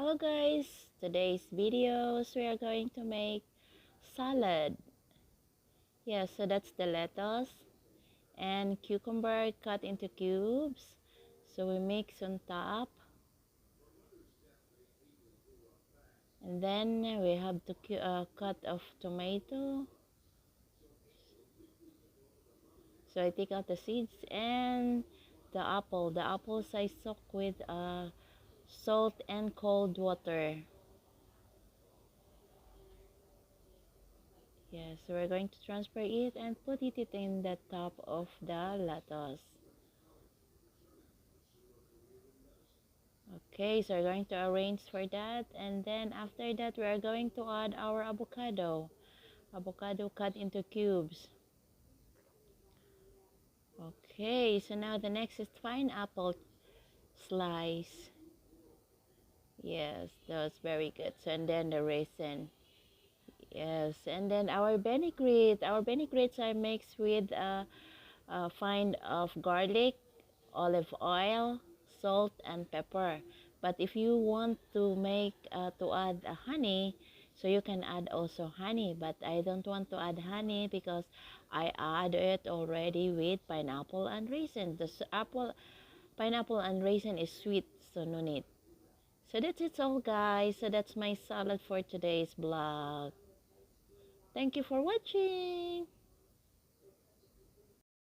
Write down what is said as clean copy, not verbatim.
Hello guys, today's videos we are going to make salad. Yeah, so that's the lettuce and cucumber cut into cubes. So we mix on top, and then we have to cut off tomato. So I take out the seeds and the apple. The apples I soak with salt and cold water. Yeah, so we're going to transfer it and put it in the top of the lettuce. Okay, so we're going to arrange for that, and then after that we are going to add our avocado cut into cubes. Okay, so now the next is pineapple slice. Yes, that was very good. So and then the raisin. Yes, and then our vinaigrette are mixed with a fine of garlic, olive oil, salt, and pepper. But if you want to make to add honey, so you can add also honey. But I don't want to add honey because I add it already with pineapple and raisin. Pineapple and raisin is sweet, so no need. So that's it all, guys. So that's my salad for today's vlog. Thank you for watching.